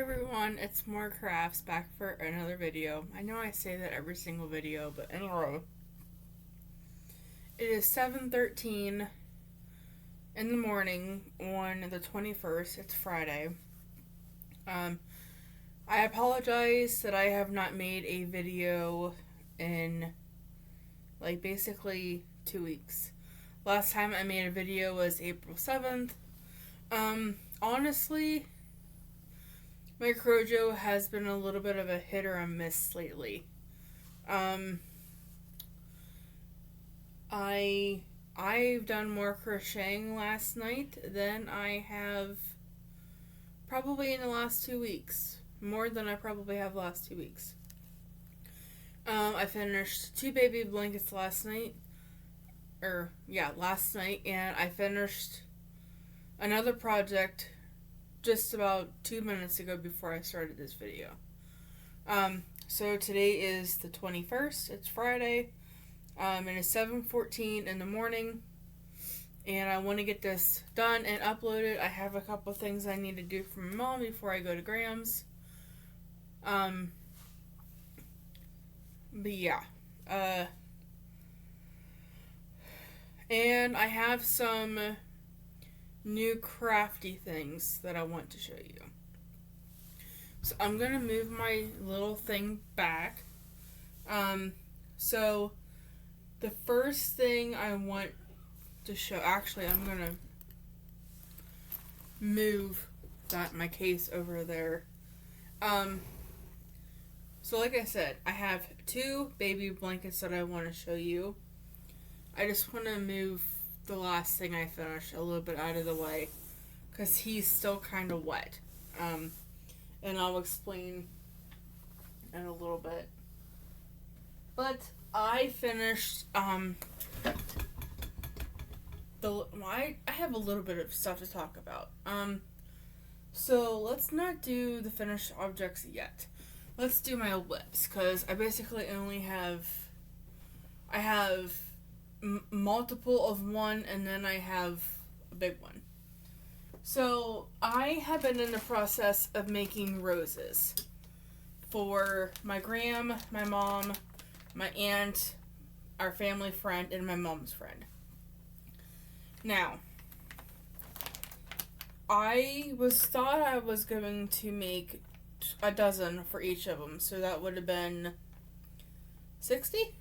everyone, it's more crafts back for another video. I know I say that every single video, but anyway. It is 7:13 in the morning on the 21st. It's Friday. I apologize that I have not made a video in basically 2 weeks. Last time I made a video was April 7th. Honestly, my Crojo has been a little bit of a hit or a miss lately. I've done more crocheting last night than I have probably in the last 2 weeks. More than I probably have the last 2 weeks. I finished 2 baby blankets last night. Last night. And I finished another project just about 2 minutes ago before I started this video. So today is the 21st. It's Friday. And it's 7:14 in the morning. And I want to get this done and uploaded. I have a couple things I need to do for my mom before I go to Graham's. But yeah. And I have some new crafty things that I want to show you. So I'm going to move my little thing back. So the first thing I want to show, actually I'm going to move my case over there. So like I said, I have 2 baby blankets that I want to show you. I just want to move the last thing I finished a little bit out of the way because he's still kind of wet. And I'll explain in a little bit. But I finished I have a little bit of stuff to talk about. So let's not do the finished objects yet. Let's do my lips, because I basically only have multiple of one, and then I have a big one. So I have been in the process of making roses for my Graham, my mom, my aunt, our family friend, and my mom's friend. Now, I thought I was going to make a dozen for each of them, so that would have been 60?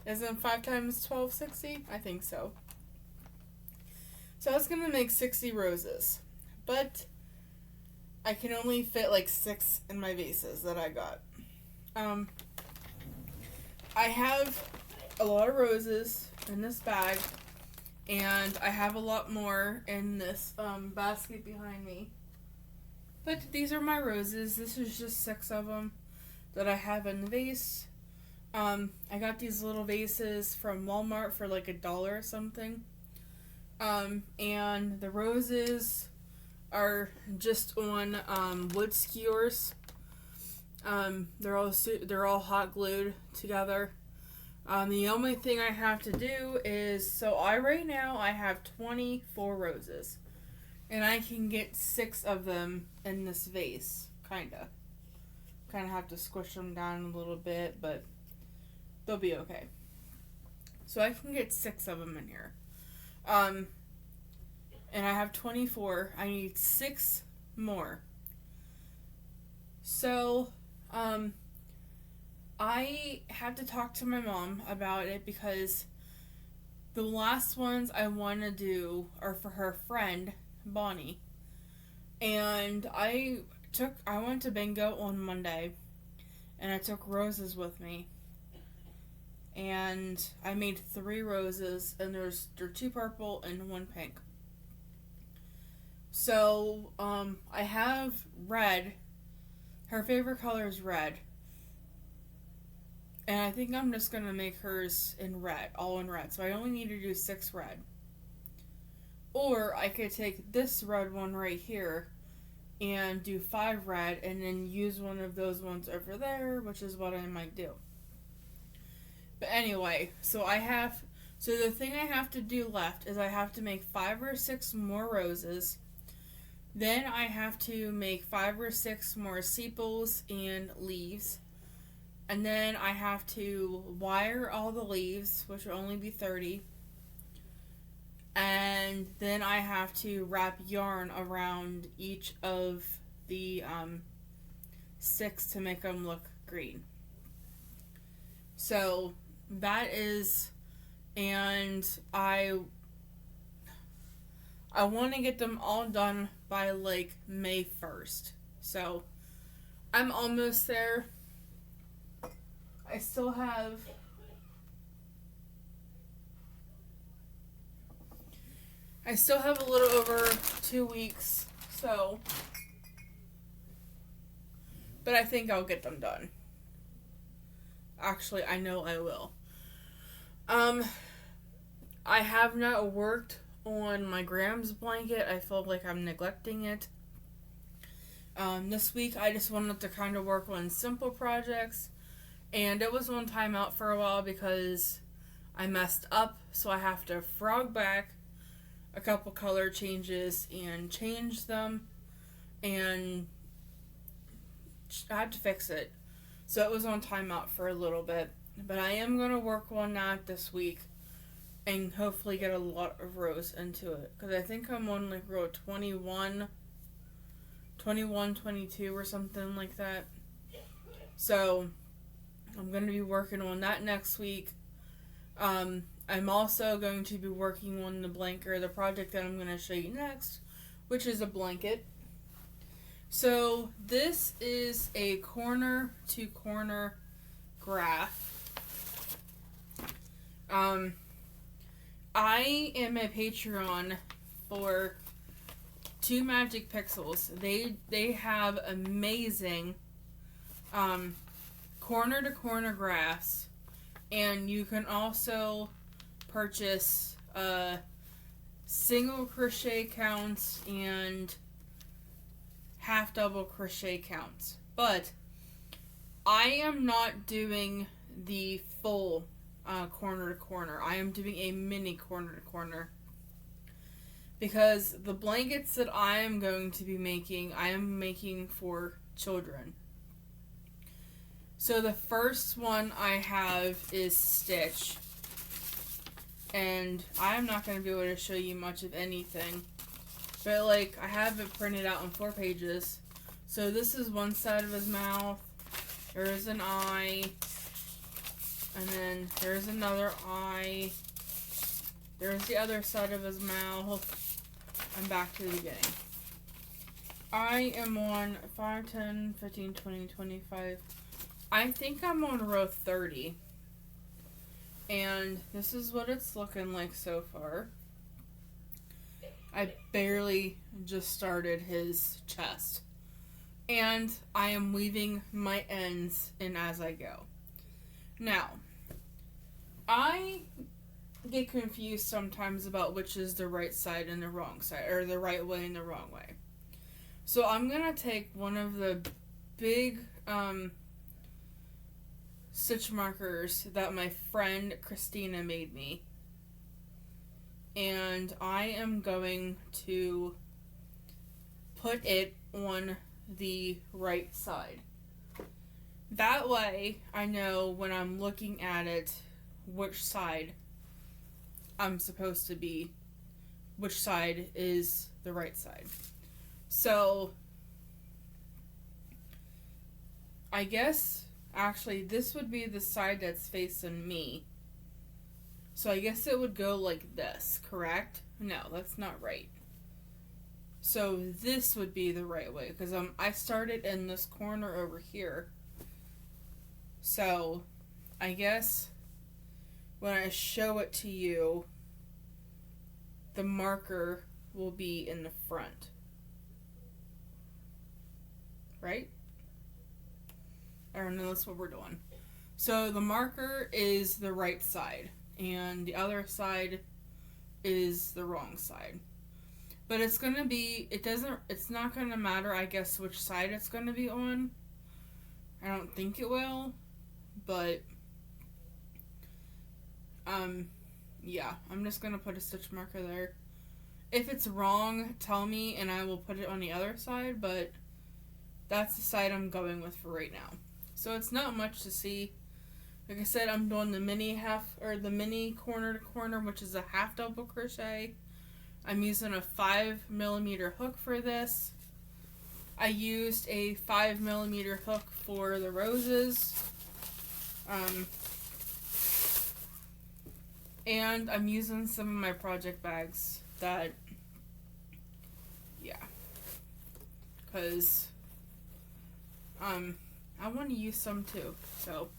Isn't 5 times 12 60? I think so. So I was going to make 60 roses, but I can only fit 6 in my vases that I got. I have a lot of roses in this bag, and I have a lot more in this basket behind me. But these are my roses. This is just 6 of them that I have in the vase. I got these little vases from Walmart for $1 or something. And the roses are just on wood skewers. They're all hot glued together. The only thing I have to do is, right now I have 24 roses. And I can get 6 of them in this vase, kinda. Kinda have to squish them down a little bit, but they'll be okay. So I can get 6 of them in here. And I have 24. I need 6 more. So, I had to talk to my mom about it because the last ones I want to do are for her friend, Bonnie. And I went to bingo on Monday, and I took roses with me. And I made 3 roses, and they're 2 purple and 1 pink. So, I have red. Her favorite color is red. And I think I'm just going to make hers in red, all in red. So I only need to do 6 red. Or I could take this red one right here and do 5 red and then use one of those ones over there, which is what I might do. But anyway, so the thing I have to do left is I have to make 5 or 6 more roses Then I have to make 5 or 6 more sepals and leaves. And then I have to wire all the leaves, which will only be 30. And then I have to wrap yarn around each of the 6 to make them look green. So that is, and I want to get them all done by like May 1st. So I'm almost there. I still have a little over 2 weeks, so, but I think I'll get them done. Actually, I know I will. I have not worked on my Graham's blanket. I feel like I'm neglecting it. This week I just wanted to kind of work on simple projects, and it was on timeout for a while because I messed up, so I have to frog back a couple color changes and change them, and I had to fix it. So it was on timeout for a little bit, but I am going to work on that this week and hopefully get a lot of rows into it, because I think I'm on like row 21, 22 or something like that. So I'm going to be working on that next week. I'm also going to be working on the project that I'm going to show you next, which is a blanket. So this is a corner to corner graph. I am a Patreon for Two Magic Pixels. They have amazing corner to corner graphs, and you can also purchase single crochet counts and half double crochet counts. But I am not doing the full corner to corner. I am doing a mini corner to corner, because the blankets that I am going to be making, I am making for children. So the first one I have is Stitch, and I am not going to be able to show you much of anything, but like I have it printed out on 4 pages. So this is one side of his mouth, there is an eye, and then there's another eye, there's the other side of his mouth, and back to the beginning. I am on 5, 10, 15, 20, 25. I think I'm on row 30. And this is what it's looking like so far. I barely just started his chest. And I am weaving my ends in as I go. Now, I get confused sometimes about which is the right side and the wrong side, or the right way and the wrong way. So I'm going to take one of the big stitch markers that my friend Christina made me, and I am going to put it on the right side. That way I know when I'm looking at it which side I'm supposed to be, which side is the right side. So I guess actually this would be the side that's facing me. So I guess it would go like this, correct? No, that's not right. So this would be the right way, because I started in this corner over here. So I guess when I show it to you, the marker will be in the front. Right? I don't know, that's what we're doing. So the marker is the right side, and the other side is the wrong side. But it's gonna be, it's not gonna matter, I guess, which side it's gonna be on. I don't think it will, but yeah, I'm just gonna put a stitch marker there. If it's wrong, tell me and I will put it on the other side, but that's the side I'm going with for right now. So it's not much to see. Like I said, I'm doing the mini corner to corner, which is a half double crochet. I'm using a 5mm hook for this. I used a 5mm hook for the roses. And I'm using some of my project bags that, yeah, because I want to use some too. So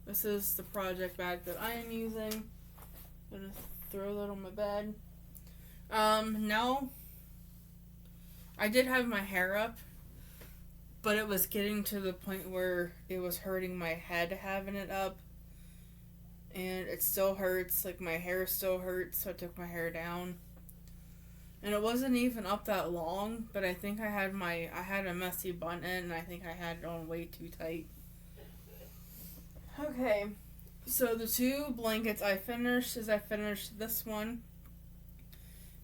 this is the project bag that I am using. I'm gonna throw that on my bed. Now I did have my hair up, but it was getting to the point where it was hurting my head having it up. And it still hurts, like my hair still hurts, so I took my hair down. And it wasn't even up that long, but I think I had a messy bun in, and I think I had it on way too tight. Okay, so the 2 blankets I finished this one.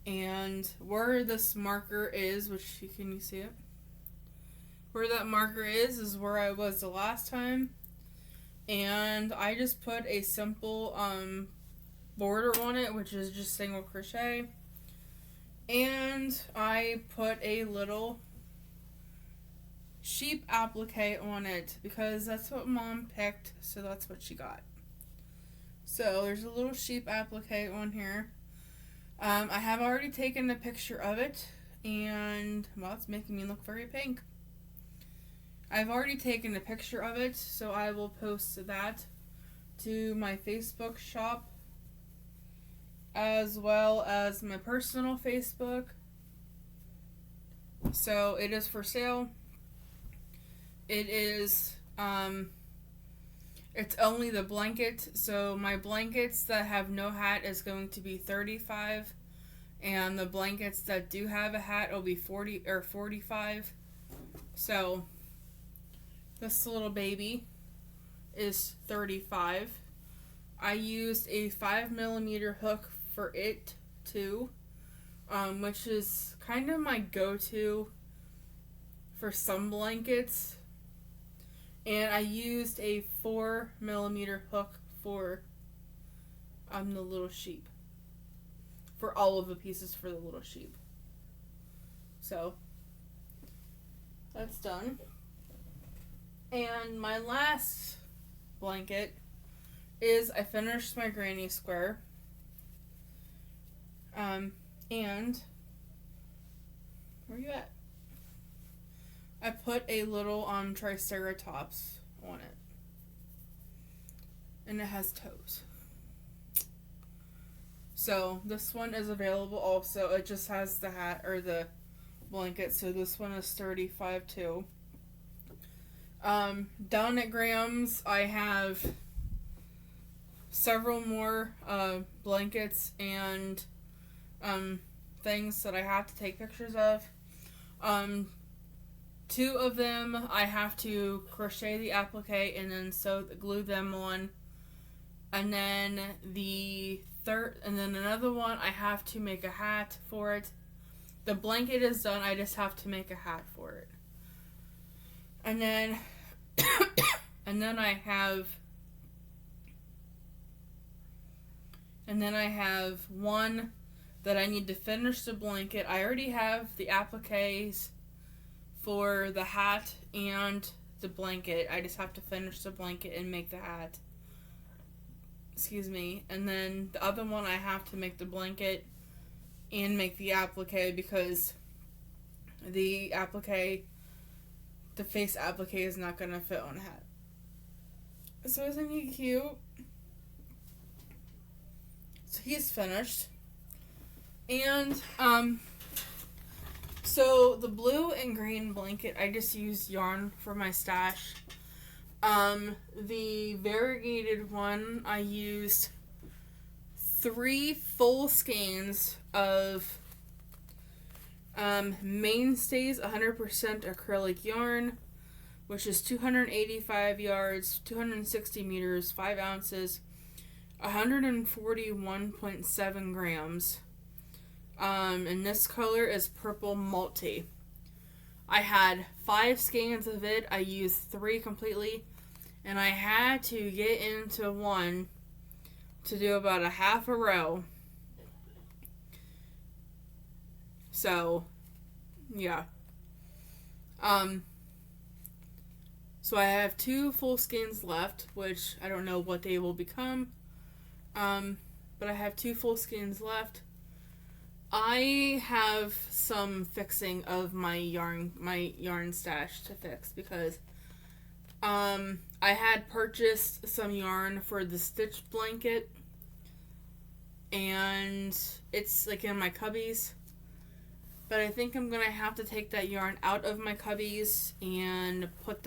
And where this marker is, can you see it? Where that marker is where I was the last time. And I just put a simple border on it, which is just single crochet. And I put a little sheep applique on it because that's what Mom picked, so that's what she got. So there's a little sheep applique on here. I have already taken a picture of it, and well, it's making me look very pink. I've already taken a picture of it, so I will post that to my Facebook shop as well as my personal Facebook. So it is for sale. It is, it's only the blanket. So my blankets that have no hat is going to be $35, and the blankets that do have a hat will be $40 or $45. So this little baby is $35. I used a 5mm hook for it too, which is kind of my go-to for some blankets. And I used a 4mm hook for the little sheep. For all of the pieces for the little sheep. So that's done. And my last blanket is I finished my granny square. And where you at? I put a little triceratops on it. And it has toes. So this one is available also. It just has the hat or the blanket. So this one is $35 too. Down at Graham's, I have several more blankets and things that I have to take pictures of. 2 of them I have to crochet the applique and then glue them on. And then another one I have to make a hat for it. The blanket is done, I just have to make a hat for it. And then I have one that I need to finish the blanket. I already have the appliques for the hat and the blanket. I just have to finish the blanket and make the hat. Excuse me. And then the other one I have to make the blanket and make the applique because the face applique is not going to fit on a hat. So isn't he cute? So he's finished. And, so the blue and green blanket, I just used yarn for my stash. The variegated one, I used 3 full skeins of Mainstays 100% acrylic yarn, which is 285 yards, 260 meters, 5 ounces, 141.7 grams. And this color is Purple Multi. I had 5 skeins of it. I used 3 completely, and I had to get into one to do about a half a row. So, yeah. So I have 2 full skeins left, which I don't know what they will become. But I have 2 full skeins left. I have some fixing of my yarn stash to fix because I had purchased some yarn for the stitch blanket, and it's like in my cubbies. But I think I'm gonna have to take that yarn out of my cubbies and put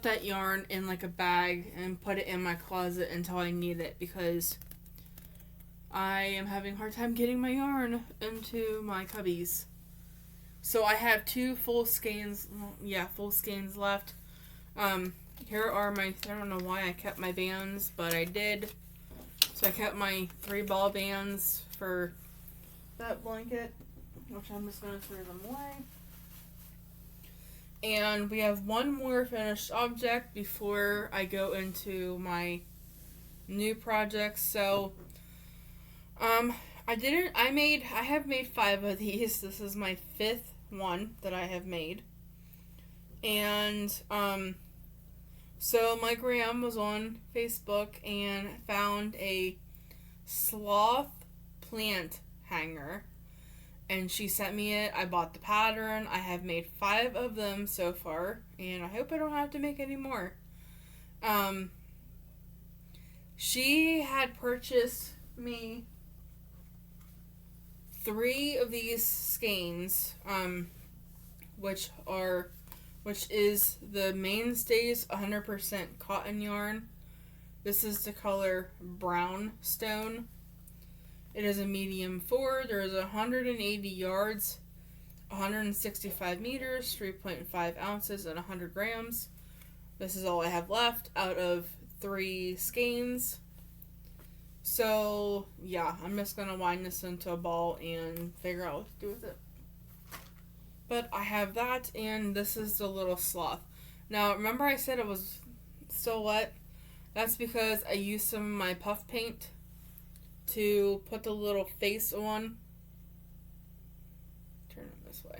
that yarn in like a bag and put it in my closet until I need it, because I am having a hard time getting my yarn into my cubbies. So I have 2 full skeins left. Here are my, I don't know why I kept my bands, but I did. So I kept my 3 ball bands for that blanket, which I'm just going to throw them away. And we have one more finished object before I go into my new projects. So, I have made 5 of these. This is my 5th one that I have made. And, so my gram was on Facebook and found a sloth plant hanger. And she sent me it. I bought the pattern. I have made 5 of them so far. And I hope I don't have to make any more. She had purchased me 3 of these skeins, which is the Mainstays 100% cotton yarn. This is the color Brown Stone. It is a medium 4. There is 180 yards, 165 meters, 3.5 ounces, and 100 grams. This is all I have left out of 3 skeins. So, yeah, I'm just going to wind this into a ball and figure out what to do with it. But I have that, and this is the little sloth. Now, remember I said it was still wet? That's because I used some of my puff paint to put the little face on. Turn it this way.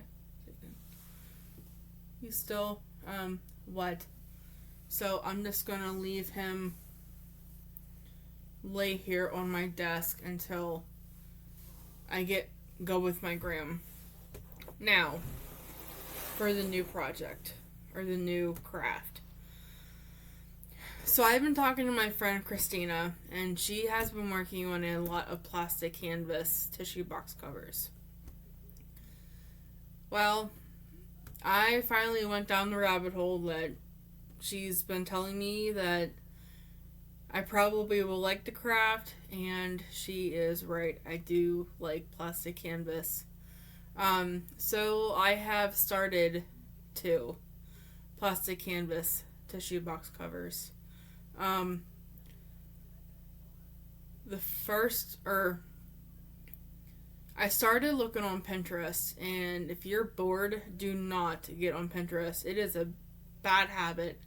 He's still wet. So I'm just going to leave him lay here on my desk until I go with my gram. Now, for the new project, or the new craft. So I've been talking to my friend Christina, and she has been working on a lot of plastic canvas tissue box covers. Well, I finally went down the rabbit hole that she's been telling me that I probably will like the craft, and she is right. I do like plastic canvas. So I have started 2 plastic canvas tissue box covers. I started looking on Pinterest, and if you're bored, do not get on Pinterest. It is a bad habit,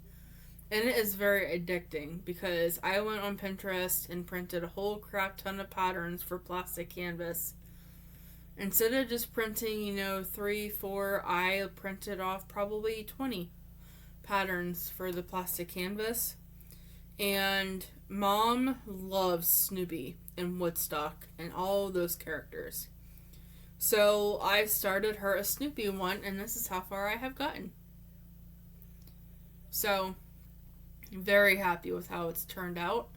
and it is very addicting, because I went on Pinterest and printed a whole crap ton of patterns for plastic canvas. Instead of just printing, 3, 4, I printed off probably 20 patterns for the plastic canvas. And Mom loves Snoopy and Woodstock and all those characters. So I started her a Snoopy one, and this is how far I have gotten. So, I'm very happy with how it's turned out.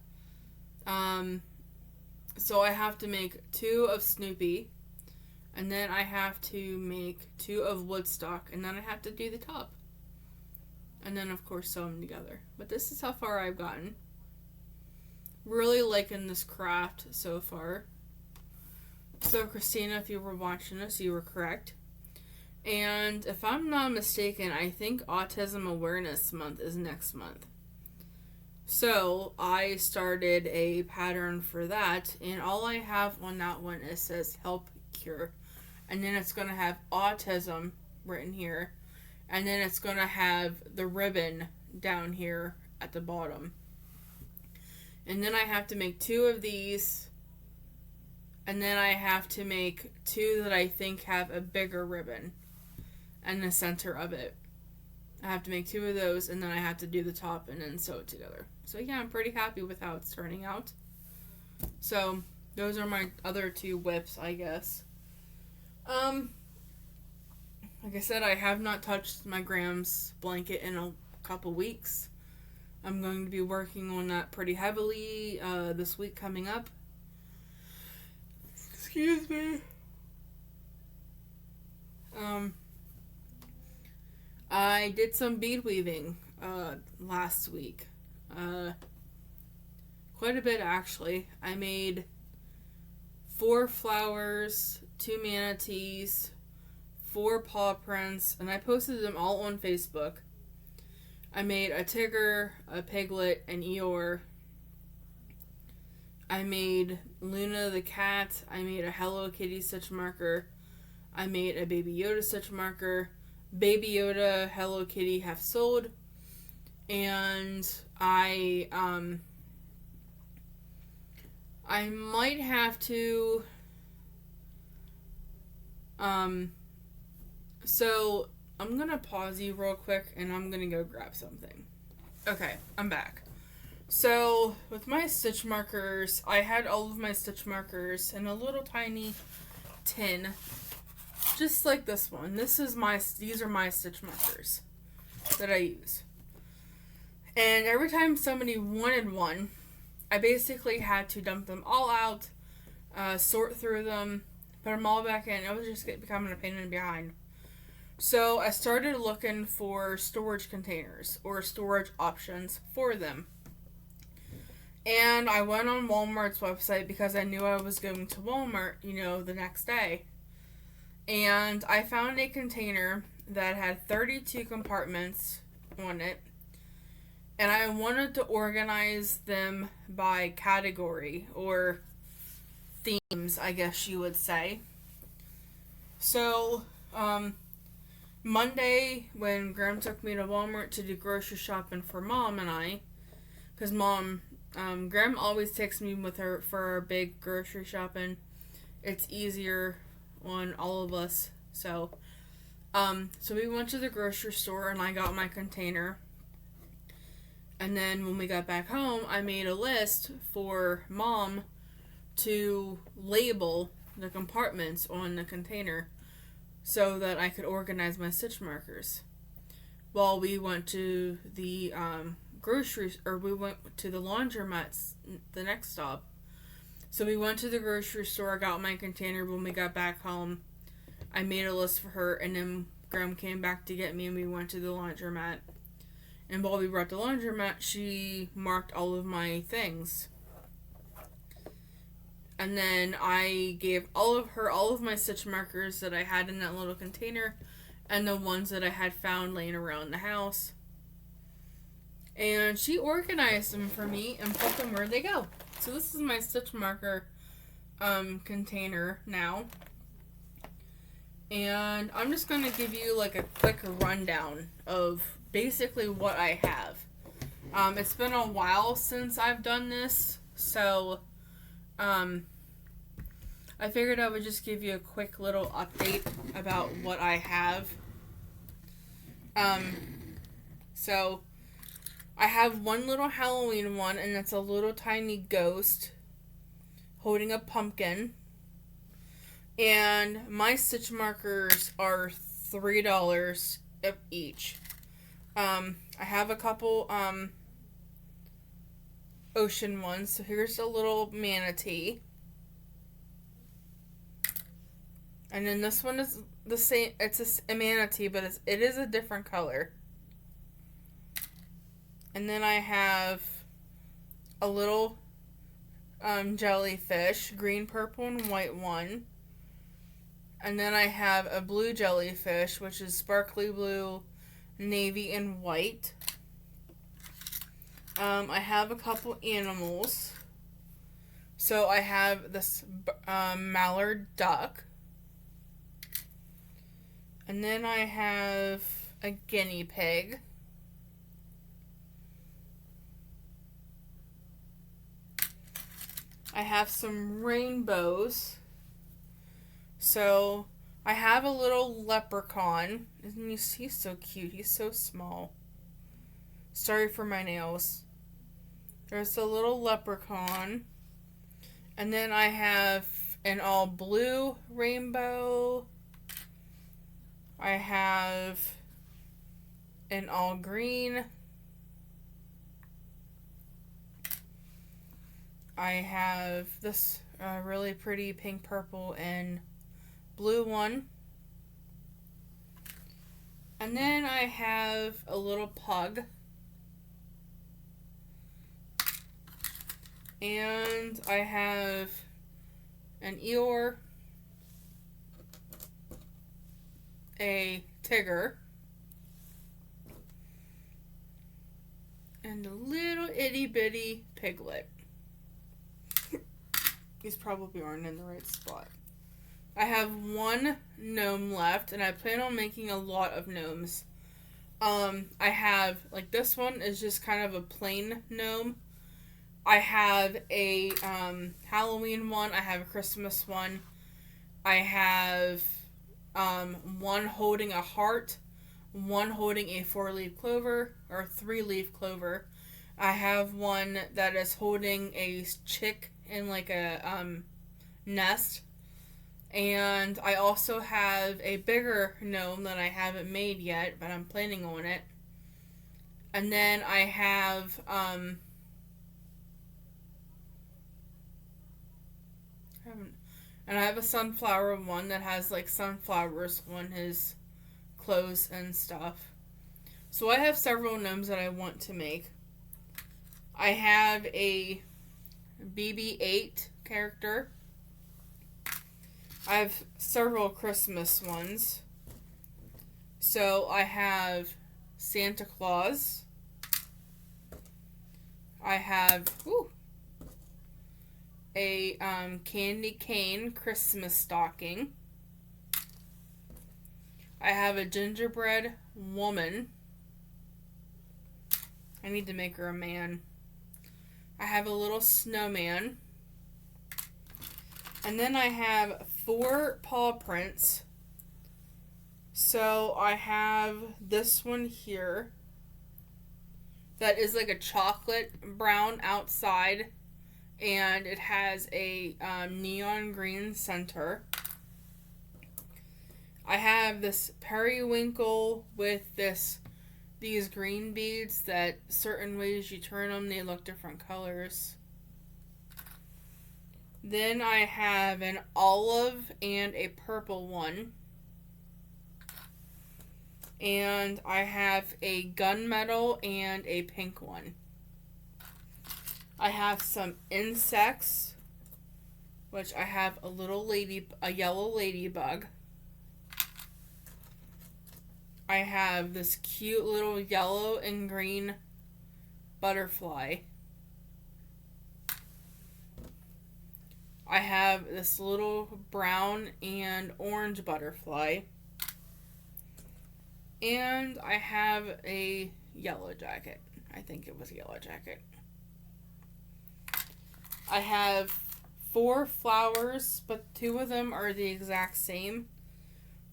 So I have to make 2 of Snoopy, and then I have to make 2 of Woodstock, and then I have to do the top. And then, of course, sew them together. But this is how far I've gotten. Really liking this craft so far. So, Christina, if you were watching this, you were correct. And if I'm not mistaken, I think Autism Awareness Month is next month. So, I started a pattern for that, and all I have on that one, it says, help cure. And then it's going to have autism written here. And then it's going to have the ribbon down here at the bottom. And then I have to make 2 of these. And then I have to make 2 that I think have a bigger ribbon in the center of it. I have to make 2 of those, and then I have to do the top and then sew it together. So yeah, I'm pretty happy with how it's turning out. So those are my other 2 whips, I guess. Like I said, I have not touched my Graham's blanket in a couple weeks. I'm going to be working on that pretty heavily this week coming up. Excuse me. I did some bead weaving last week. Quite a bit, actually. I made 4 flowers, 2 manatees, 4 paw prints, and I posted them all on Facebook. I made a Tigger, a Piglet, an Eeyore. I made Luna the cat. I made a Hello Kitty stitch marker. I made a Baby Yoda stitch marker. Baby Yoda, Hello Kitty half sold. And I might have to so I'm gonna pause you real quick and I'm gonna go grab something. Okay, I'm back. So with my stitch markers, I had all of my stitch markers in a little tiny tin, just like this one. These are my stitch markers that I use. And every time somebody wanted one, I basically had to dump them all out, sort through them, put them all back in. It was just becoming a pain in the behind. So I started looking for storage containers or storage options for them. And I went on Walmart's website because I knew I was going to Walmart, the next day. And I found a container that had 32 compartments on it. And I wanted to organize them by category or themes, I guess you would say. So, Monday, when Graham took me to Walmart to do grocery shopping for Mom and I, because Graham always takes me with her for our big grocery shopping. It's easier on all of us. So we went to the grocery store and I got my container. And then when we got back home, I made a list for Mom to label the compartments on the container so that I could organize my stitch markers. Well, we went to the we went to the laundromat, the next stop. So we went to the grocery store, got my container. When we got back home, I made a list for her, and then Graham came back to get me, and we went to the laundromat. And while we were at the laundromat, she marked all of my things. And then I gave all of my stitch markers that I had in that little container and the ones that I had found laying around the house. And she organized them for me and put them where they go. So this is my stitch marker container now. And I'm just going to give you like a quick rundown of basically what I have. It's been a while since I've done this, so I figured I would just give you a quick little update about what I have. So I have one little Halloween one, and it's a little tiny ghost holding a pumpkin. And my stitch markers are $3 each. I have a couple ocean ones. So here's a little manatee. And then this one is the same. It's a manatee, but it is a different color. And then I have a little jellyfish, green, purple, and white one. And then I have a blue jellyfish, which is sparkly blue, navy, and white. I have a couple animals. So I have this mallard duck. And then I have a guinea pig. I have some rainbows. So I have a little leprechaun. Isn't he's so cute? He's so small. Sorry for my nails. There's a little leprechaun. And then I have an all blue rainbow. I have an all green. I have this really pretty pink, purple, and blue one. And then I have a little pug. And I have an Eeyore, a Tigger, and a little itty bitty piglet. These probably aren't in the right spot. I have one gnome left, and I plan on making a lot of gnomes. I have, like, this one is just kind of a plain gnome. I have a Halloween one. I have a Christmas one. I have one holding a heart, one holding a 4-leaf clover, or 3-leaf clover. I have one that is holding a chick in like a nest. And I also have a bigger gnome that I haven't made yet, but I'm planning on it. And then I have and I have a sunflower one that has like sunflowers on his clothes and stuff. So I have several gnomes that I want to make. I have a BB-8 character. I have several Christmas ones. So I have Santa Claus. I have a candy cane Christmas stocking. I have a gingerbread woman. I need to make her a man. I have a little snowman. And then I have 4 paw prints. So I have this one here that is like a chocolate brown outside, and it has a neon green center. I have this periwinkle with these green beads that certain ways you turn them, they look different colors. Then I have an olive and a purple one. And I have a gunmetal and a pink one. I have some insects, which I have a yellow ladybug. I have this cute little yellow and green butterfly. I have this little brown and orange butterfly. And I have a yellow jacket. I think it was a yellow jacket. I have 4 flowers, but 2 of them are the exact same.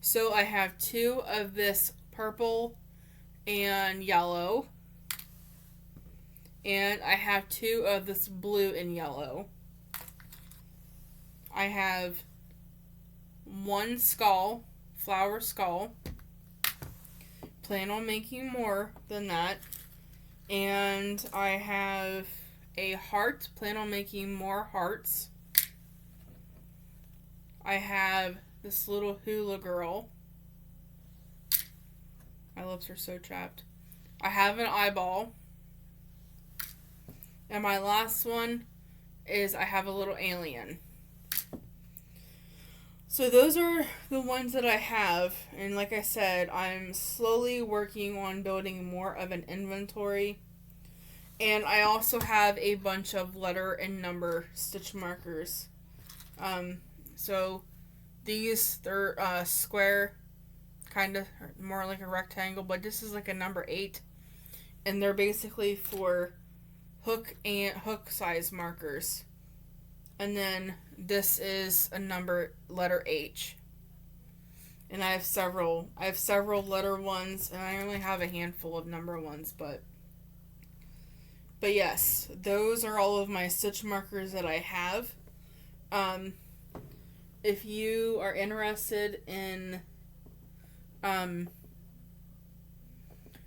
So I have 2 of this purple and yellow. And I have 2 of this blue and yellow. I have 1 skull, flower skull. Plan on making more than that. And I have a heart. Plan on making more hearts. I have this little hula girl. My lips are so chapped. I have an eyeball. And my last one is I have a little alien. So those are the ones that I have, and like I said, I'm slowly working on building more of an inventory. And I also have a bunch of letter and number stitch markers. So they're square kind of more like a rectangle, but this is like a number 8, and they're basically for hook size markers. And then this is a letter H. And I have several letter ones, and I only have a handful of number ones, but yes, those are all of my stitch markers that I have. If you are interested in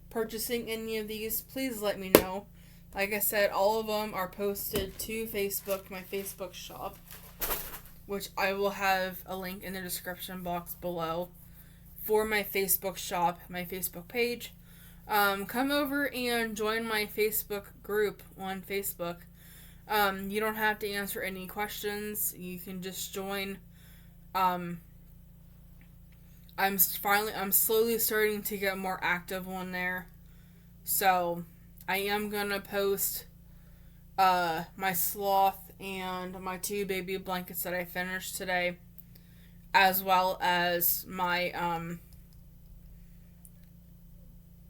purchasing any of these, please let me know. Like I said, all of them are posted to Facebook, my Facebook shop, which I will have a link in the description box below for my Facebook shop, my Facebook page. Come over and join my Facebook group on Facebook. You don't have to answer any questions. You can just join. I'm slowly starting to get more active on there. So I am gonna post my sloth and my 2 baby blankets that I finished today, as well as my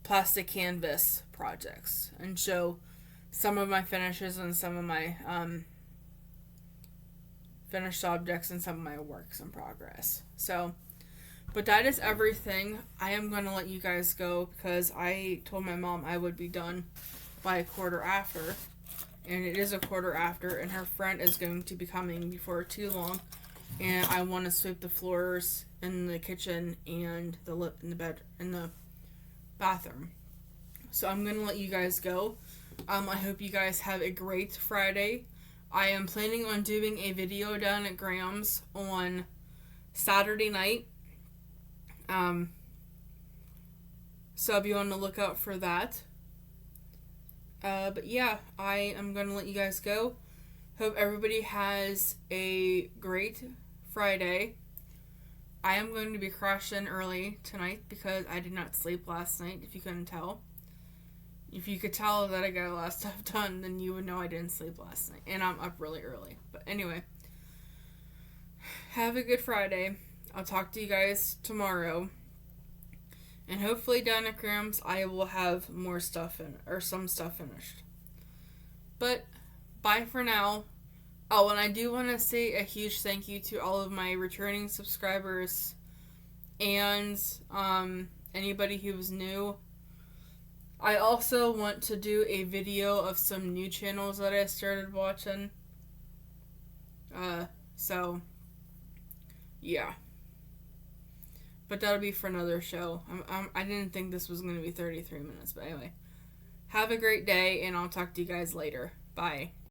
plastic canvas projects, and show some of my finishes and some of my finished objects and some of my works in progress. So, but that is everything. I am going to let you guys go because I told my mom I would be done by 1:15, and it is 1:15, and her friend is going to be coming before too long, and I want to sweep the floors in the kitchen and in the bathroom. So I'm going to let you guys go. I hope you guys have a great Friday. I am planning on doing a video down at Graham's on Saturday night. So I'll be on the lookout for that. But yeah, I am going to let you guys go. Hope everybody has a great Friday. I am going to be crashing early tonight because I did not sleep last night, if you couldn't tell. If you could tell that I got a lot of stuff done, then you would know I didn't sleep last night. And I'm up really early. But anyway, have a good Friday. I'll talk to you guys tomorrow. And hopefully down at Graham's I will have more stuff some stuff finished. But bye for now. Oh, and I do want to say a huge thank you to all of my returning subscribers and anybody who was new. I also want to do a video of some new channels that I started watching. So yeah. But that'll be for another show. I didn't think this was going to be 33 minutes, but anyway. Have a great day, and I'll talk to you guys later. Bye.